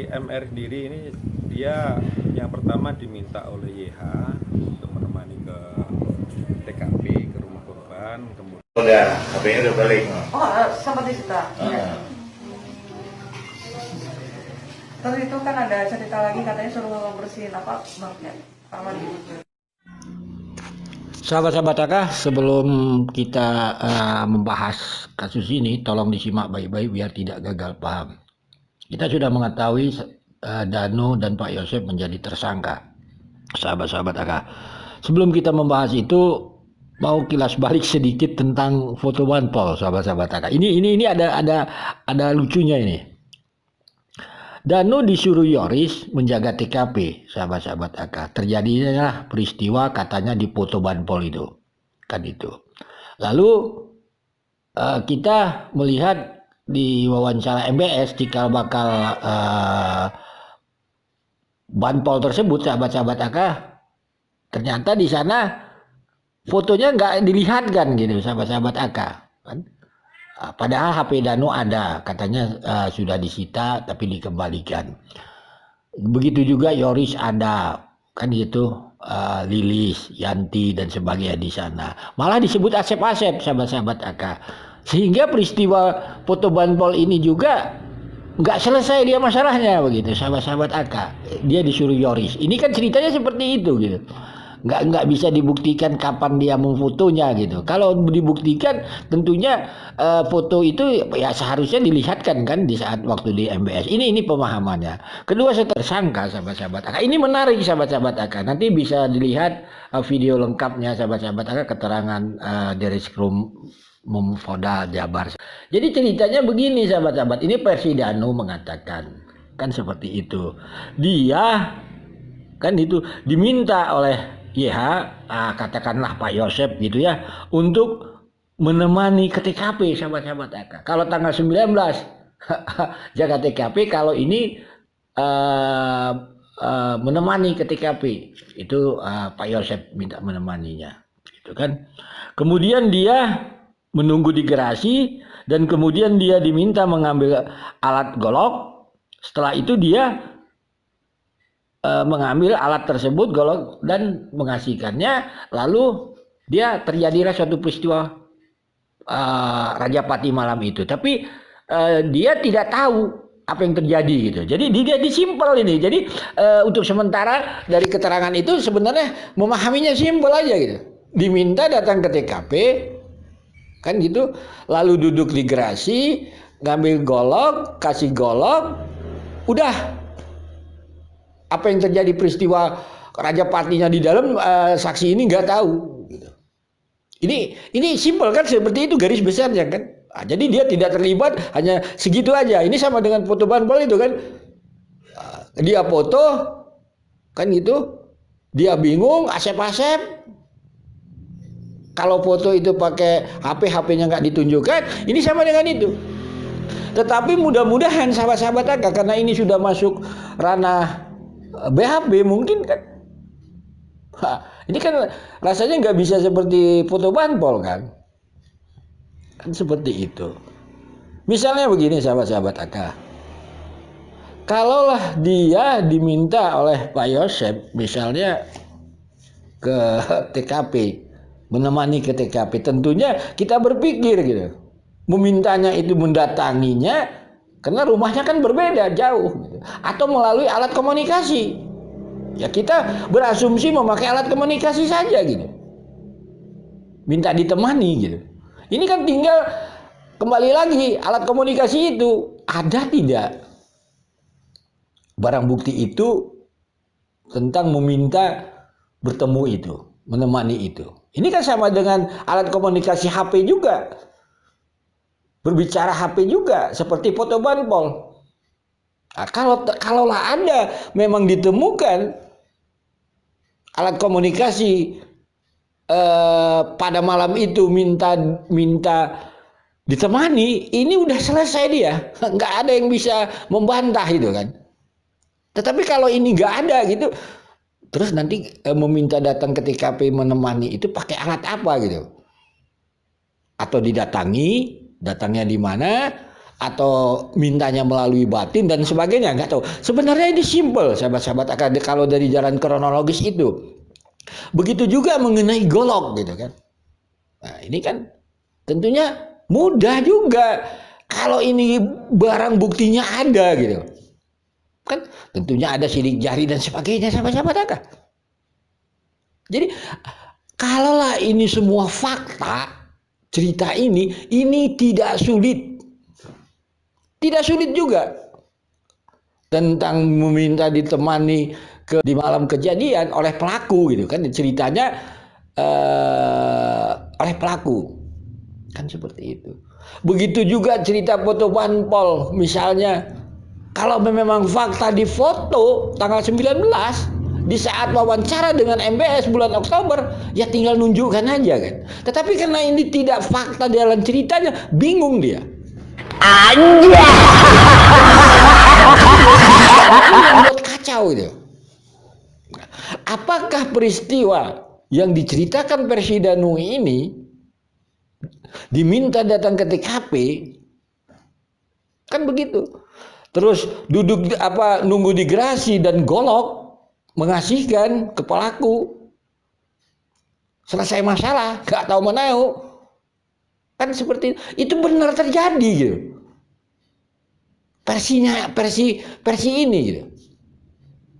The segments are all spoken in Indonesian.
MR sendiri ini dia yang pertama diminta oleh YH untuk menemani ke TKP, ke rumah korban. Kemudian udah HP-nya udah balik. Sempat disita. Terus itu kan ada cerita lagi katanya suruh bersihin apa banknya kamar gitu. Sahabat-sahabat AK, sebelum kita membahas kasus ini, tolong disimak baik-baik biar tidak gagal paham. Kita sudah mengetahui Danu dan Pak Yosef menjadi tersangka. Sahabat-sahabat AK, sebelum kita membahas itu, mau kilas balik sedikit tentang foto banpol, sahabat-sahabat AK. Ini ada lucunya ini. Danu disuruh Yoris menjaga TKP, sahabat-sahabat AK. Terjadinya peristiwa katanya di foto banpol itu, kan itu. Lalu kita melihat di wawancara MBS cikal bakal banpol tersebut, sahabat-sahabat AK, ternyata di sana fotonya nggak dilihatkan gitu, sahabat-sahabat AK. Kan? Padahal HP Danu ada, katanya sudah disita tapi dikembalikan. Begitu juga Yoris ada, kan gitu, Lilis, Yanti dan sebagainya di sana. Malah disebut Asep-Asep, sahabat-sahabat AK. Sehingga peristiwa foto banpol ini juga nggak selesai dia masalahnya begitu, sahabat-sahabat AK. Dia disuruh Yoris. Ini kan ceritanya seperti itu gitu. Nggak bisa dibuktikan kapan dia memfotonya gitu. Kalau dibuktikan tentunya foto itu ya seharusnya dilihatkan kan di saat waktu di MBS. Ini pemahamannya. Kedua, saya tersangka, sahabat-sahabat AK. Ini menarik, sahabat-sahabat AK. Nanti bisa dilihat video lengkapnya, sahabat-sabat AK, keterangan dari Skrum Polda Jabar. Jadi ceritanya begini, sahabat-sahabat. Ini versi Danu mengatakan kan seperti itu. Dia kan itu diminta oleh YH, katakanlah Pak Yosef gitu ya, untuk menemani ke TKP, sahabat-sahabat AK. Kalau tanggal 19 jaga TKP, kalau ini menemani ke TKP, itu Pak Yosef minta menemaninya, gitu kan. Kemudian dia menunggu di garasi dan kemudian dia diminta mengambil alat golok. Setelah itu dia mengambil alat tersebut, golok, dan mengasihkannya. Lalu dia terjadilah suatu peristiwa Rajapati malam itu. Tapi dia tidak tahu apa yang terjadi gitu. Jadi dia disimpel ini. Jadi untuk sementara dari keterangan itu sebenarnya memahaminya simpel aja gitu. Diminta datang ke TKP, kan gitu. Lalu duduk di garasi, ngambil golok, kasih golok, udah. Apa yang terjadi peristiwa Rajapatinya di dalam, saksi ini nggak tahu. Ini simpel kan, seperti itu garis besarnya kan. Jadi dia tidak terlibat, hanya segitu aja. Ini sama dengan foto banpol itu kan. Dia foto kan gitu. Dia bingung, Asep-Asep. Kalau foto itu pakai HP-nya nggak ditunjukkan, ini sama dengan itu. Tetapi mudah-mudahan sahabat-sahabat AK, karena ini sudah masuk ranah BHP mungkin kan. Ini kan rasanya nggak bisa seperti foto banpol kan. Kan seperti itu. Misalnya begini, sahabat-sahabat AK. Kalaulah dia diminta oleh Pak Yosef misalnya ke TKP, menemani ke TKP, tentunya kita berpikir gitu. Memintanya itu mendatanginya karena rumahnya kan berbeda, jauh gitu. Atau melalui alat komunikasi. Ya kita berasumsi memakai alat komunikasi saja gitu. Minta ditemani gitu. Ini kan tinggal kembali lagi, alat komunikasi itu ada tidak barang bukti itu tentang meminta bertemu itu, menemani itu. Ini kan sama dengan alat komunikasi HP juga. Berbicara HP juga seperti foto banpol. Nah, kalaulah ada memang ditemukan alat komunikasi pada malam itu minta ditemani, ini udah selesai dia, nggak ada yang bisa membantah itu kan. Tetapi kalau ini nggak ada gitu, terus nanti meminta datang ke TKP menemani itu pakai alat apa gitu? Atau didatangi, datangnya di mana? atau mintanya melalui batin dan sebagainya, nggak tahu. Sebenarnya ini simple, sahabat-sahabat AKA, kalau dari jalan kronologis itu. Begitu juga mengenai golok gitu kan. Nah, ini kan tentunya mudah juga kalau ini barang buktinya ada gitu. Kan tentunya ada sidik jari dan sebagainya, sahabat-sahabat AKA. Jadi kalaulah ini semua fakta, cerita ini tidak sulit. Tidak sulit juga. Tentang meminta ditemani di malam kejadian oleh pelaku gitu kan, ceritanya oleh pelaku. Kan seperti itu. Begitu juga cerita foto panpol misalnya, kalau memang fakta di foto tanggal 19 di saat wawancara dengan MBS bulan Oktober, ya tinggal nunjukkan aja kan. Tetapi karena ini tidak fakta dalam ceritanya, bingung dia. Anjay. Yang buat kacau itu. Apakah peristiwa yang diceritakan Persidanui ini diminta datang ke TKP, kan begitu. Terus duduk nunggu di gerasi dan golok mengasihkan ke pelaku. Selesai masalah, gak tahu menau. Kan seperti itu benar terjadi gitu. Versi ini gitu.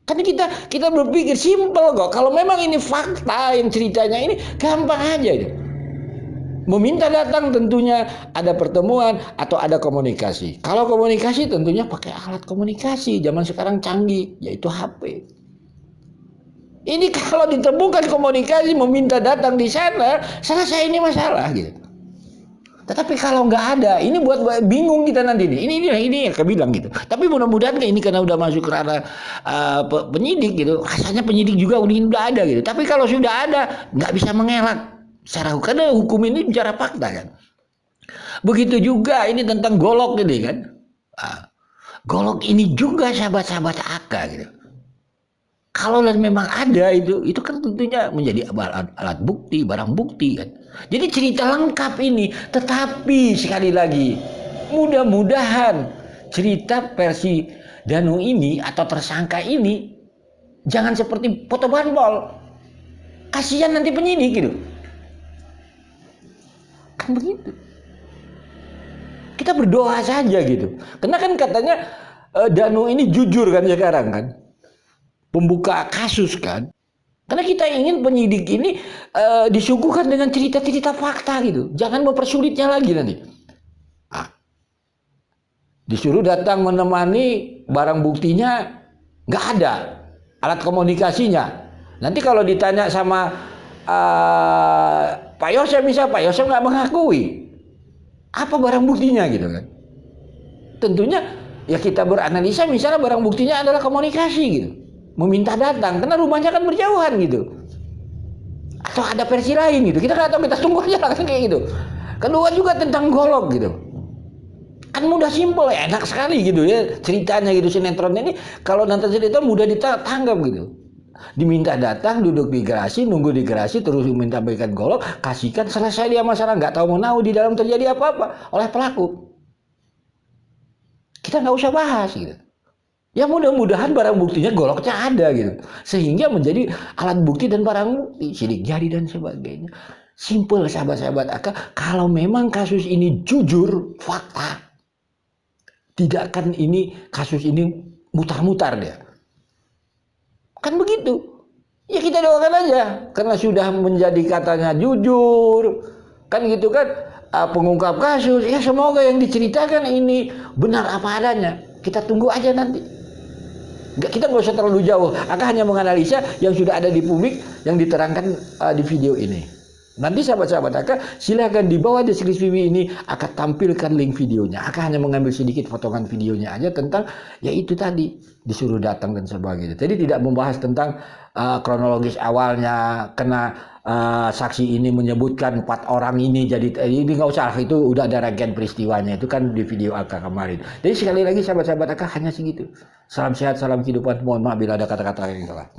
Kan kita berpikir simpel kok. Kalau memang ini fakta yang ceritanya ini gampang aja gitu. Meminta datang tentunya ada pertemuan atau ada komunikasi. Kalau komunikasi tentunya pakai alat komunikasi zaman sekarang canggih, yaitu HP. Ini kalau ditemukan komunikasi meminta datang di sana, selesai ini masalah gitu. Tetapi kalau nggak ada, ini buat bingung kita nanti nih. Ini yang kebilang gitu. Tapi mudah-mudahan ini karena udah masuk ke ranah penyidik gitu. Rasanya penyidik juga udah ada gitu. Tapi kalau sudah ada, nggak bisa mengelak secara hukum. Karena hukum ini bicara fakta kan. Begitu juga ini tentang golok ini kan. Golok ini juga sahabat-sahabat AKA gitu. Kalau memang ada itu kan tentunya menjadi alat bukti, barang bukti kan. Jadi cerita lengkap ini, tetapi sekali lagi mudah-mudahan cerita versi Danu ini atau tersangka ini jangan seperti foto panpol. Kasihan nanti penyidik gitu. Kan begitu. Kita berdoa saja gitu. Karena kan katanya Danu ini jujur kan sekarang kan. Pembuka kasus kan. Karena kita ingin penyidik ini disuguhkan dengan cerita-cerita fakta gitu. Jangan mempersulitnya lagi nanti. Disuruh datang menemani, barang buktinya nggak ada. Alat komunikasinya. Nanti kalau ditanya sama Pak Yosef misalnya, Pak Yosef nggak mengakui. Apa barang buktinya gitu kan. Tentunya ya kita beranalisa misalnya barang buktinya adalah komunikasi gitu. Meminta datang karena rumahnya kan berjauhan gitu, atau ada versi lain gitu, kita nggak tahu, kita tunggu aja lah kan kayak gitu. Kedua juga tentang golok gitu, kan mudah simpel ya, enak sekali gitu ya ceritanya gitu. Sinetron ini kalau nanti cerita mudah ditanggap gitu, diminta datang, duduk di gerasi, nunggu di gerasi, terus minta berikan golok, kasihkan, selesai dia masalah, nggak tahu menau di dalam terjadi apa-apa oleh pelaku. Kita nggak usah bahas gitu. Ya mudah-mudahan barang buktinya goloknya ada gitu. Sehingga menjadi alat bukti dan barang bukti, sidik jari dan sebagainya. Simple sahabat-sahabat AKA, kalau memang kasus ini jujur, fakta. Tidak akan kasus ini mutar-mutar dia. Kan begitu. Ya kita doakan aja. Karena sudah menjadi katanya jujur. Kan gitu kan, pengungkap kasus. Ya semoga yang diceritakan ini benar apa adanya. Kita tunggu aja nanti. Kita nggak usah terlalu jauh. Akan hanya menganalisa yang sudah ada di publik yang diterangkan di video ini. Nanti sahabat-sahabat AKA silahkan di bawah deskripsi ini akan tampilkan link videonya. Akan hanya mengambil sedikit potongan videonya aja tentang yaitu tadi disuruh datang dan sebagainya. Jadi tidak membahas tentang kronologis awalnya, kena saksi ini menyebutkan 4 orang ini, jadi ini nggak usah, itu udah ada rangkaian peristiwanya, itu kan di video AKA kemarin. Jadi sekali lagi sahabat-sahabat AKA hanya segitu. Salam sehat, salam kehidupan. Mohon maaf bila ada kata-kata yang salah.